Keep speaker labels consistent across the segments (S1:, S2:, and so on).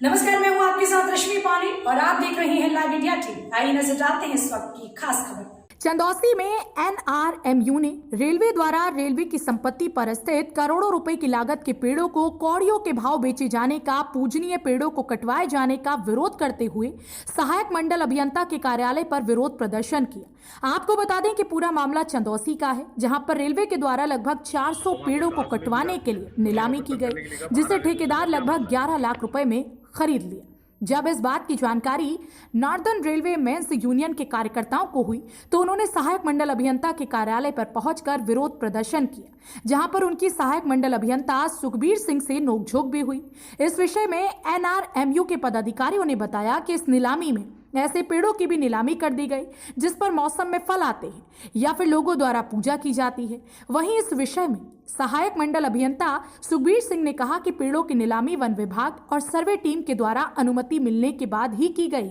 S1: नमस्कार, मैं हूं आपके साथ रश्मि पानी और आप देख रहे हैं लाइव इंडिया टीवी। आइए नजर डालते हैं इस वक्त की खास खबर।
S2: चंदौसी में एनआरएमयू ने रेलवे द्वारा रेलवे की संपत्ति पर स्थित करोड़ों रुपए की लागत के पेड़ों को कौड़ियों के भाव बेचे जाने का, पूजनीय पेड़ों को कटवाए जाने का विरोध करते हुए सहायक मंडल अभियंता के कार्यालय पर विरोध प्रदर्शन किया। आपको बता दें कि पूरा मामला चंदौसी का है, जहां पर रेलवे के द्वारा लगभग 400 पेड़ों को कटवाने के लिए नीलामी की गई, जिसे ठेकेदार लगभग 11 लाख रुपए में खरीद लिया। जब इस बात की जानकारी नॉर्दर्न रेलवे मेंस यूनियन के कार्यकर्ताओं को हुई तो उन्होंने सहायक मंडल अभियंता के कार्यालय पर पहुंचकर विरोध प्रदर्शन किया, जहां पर उनकी सहायक मंडल अभियंता सुखबीर सिंह से नोकझोंक भी हुई। इस विषय में एनआरएमयू के पदाधिकारियों ने बताया कि इस नीलामी में ऐसे पेड़ों की भी नीलामी कर दी गई जिस पर मौसम में फल आते हैं या फिर लोगों द्वारा पूजा की जाती है। वहीं इस विषय में सहायक मंडल अभियंता सुखबीर सिंह ने कहा कि पेड़ों की नीलामी वन विभाग और सर्वे टीम के द्वारा अनुमति मिलने के बाद ही की गई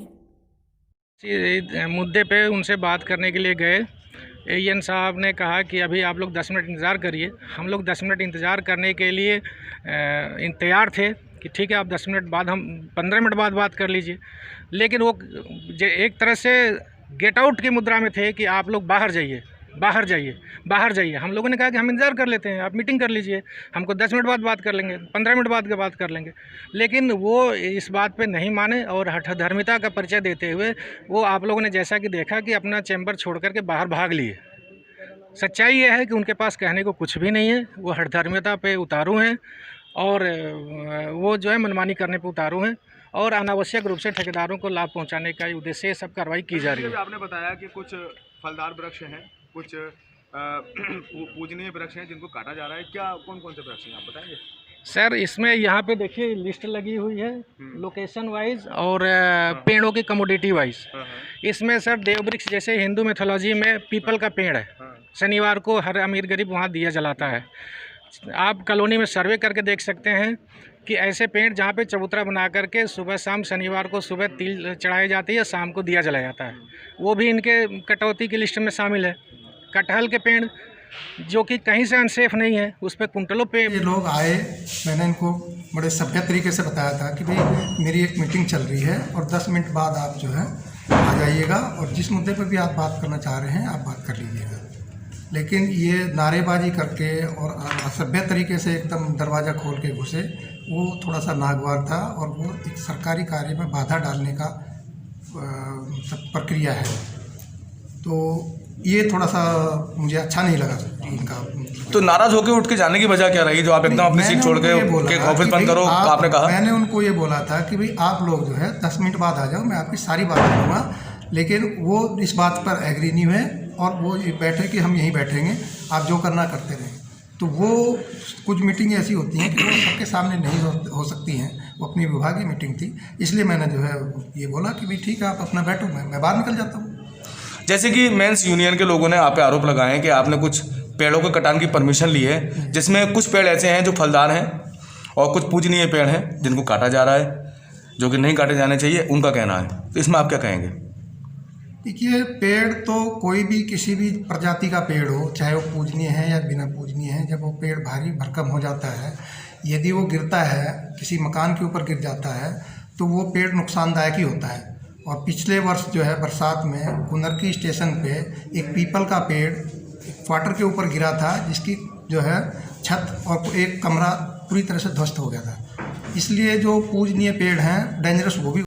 S2: है।
S3: मुद्दे पे उनसे बात करने के लिए गए। एएन साहब ने कहा कि अभी आप लोग 10 मिनट इंतज़ार करिए। हम लोग 10 मिनट इंतज़ार करने के लिए तैयार थे कि ठीक है, आप 10 मिनट बाद, हम 15 मिनट बाद बात कर लीजिए। लेकिन वो एक तरह से गेट आउट की मुद्रा में थे कि आप लोग बाहर जाइए, बाहर जाइए, बाहर जाइए। हम लोगों ने कहा कि हम इंतज़ार कर लेते हैं, आप मीटिंग कर लीजिए, हमको 10 मिनट बाद बात कर लेंगे, 15 मिनट बाद बात कर लेंगे। लेकिन वो इस बात पे नहीं माने और हठधर्मिता का परिचय देते हुए वो, आप लोगों ने जैसा कि देखा, कि अपना चैम्बर छोड़ करके बाहर भाग लिए। सच्चाई ये है कि उनके पास कहने को कुछ भी नहीं है। वो हठधर्मिता पे उतारू हैं और वो जो है मनमानी करने पे उतारू हैं और अनावश्यक रूप से ठेकेदारों को लाभ पहुंचाने का उद्देश्य से सब कार्रवाई की जा रही है।
S4: आपने बताया कि कुछ फलदार वृक्ष हैं, कुछ पूजनीय वृक्ष हैं जिनको काटा जा रहा है। क्या कौन कौन से वृक्ष हैं, आप बताएंगे?
S3: सर, इसमें यहाँ पे देखिए लिस्ट लगी हुई है, लोकेशन वाइज और पेड़ों की कमोडिटी वाइज। इसमें सर देव वृक्ष, जैसे हिंदू मिथोलॉजी में पीपल का पेड़ है, शनिवार को हर अमीर गरीब वहाँ दिया जलाता है। आप कॉलोनी में सर्वे करके देख सकते हैं कि ऐसे पेड़ जहाँ पे चबूतरा बना करके सुबह शाम, शनिवार को सुबह तिल चढ़ाई जाती है, शाम को दिया जलाया जाता है, वो भी इनके कटौती की लिस्ट में शामिल है। कटहल के पेड़ जो कि कहीं से अनसेफ नहीं है, उस पर कुंटलों पे
S5: ये लोग आए। मैंने इनको बड़े सभ्य तरीके से बताया था कि भाई मेरी एक मीटिंग चल रही है और 10 मिनट बाद आप जो है आ जाइएगा और जिस मुद्दे पर भी आप बात करना चाह रहे हैं आप बात कर लीजिएगा। लेकिन ये नारेबाजी करके और असभ्य तरीके से एकदम दरवाज़ा खोल के घुसे, वो थोड़ा सा नागवार था और वो एक सरकारी कार्य में बाधा डालने का प्रक्रिया है। तो ये थोड़ा सा मुझे अच्छा नहीं लगा इनका।
S4: तो नाराज होकर उठ के जाने की वजह क्या रही, जो आप एकदम अपनी सीट छोड़ के ऑफिस बंद करो? आपने कहा, मैंने
S5: उनको ये बोला था कि भाई आप लोग जो है 10 मिनट बाद आ जाओ, मैं आपकी सारी बात करूँगा। लेकिन वो इस बात पर एग्री नहीं हुए और वो बैठे कि हम यहीं बैठेंगे, आप जो करना करते रहें। तो वो कुछ मीटिंग ऐसी होती हैं कि वो सबके सामने नहीं हो सकती हैं, वो अपनी विभागीय मीटिंग थी, इसलिए मैंने जो है ये बोला कि भाई ठीक है, आप अपना बैठो, मैं बाहर निकल जाता हूँ।
S4: जैसे कि मेंस यूनियन के लोगों ने आप पे आरोप लगाए हैं कि आपने कुछ पेड़ों के कटान की परमिशन ली है, जिसमें कुछ पेड़ ऐसे हैं जो फलदार हैं और कुछ पूजनीय पेड़ हैं जिनको काटा जा रहा है, जो कि नहीं काटे जाने चाहिए, उनका कहना है। तो इसमें आप क्या कहेंगे?
S5: देखिए, पेड़ तो कोई भी किसी भी प्रजाति का पेड़ हो, चाहे वो पूजनीय है या बिना पूजनीय है, जब वो पेड़ भारी भरकम हो जाता है, यदि वो गिरता है, किसी मकान के ऊपर गिर जाता है, तो वो पेड़ नुकसानदायक ही होता है। और पिछले वर्ष जो है बरसात में कुनरकी स्टेशन पे एक पीपल का पेड़ क्वार्टर के ऊपर गिरा था, जिसकी जो है छत और एक कमरा पूरी तरह से ध्वस्त हो गया था। इसलिए जो पूजनीय पेड़ हैं डेंजरस वो भी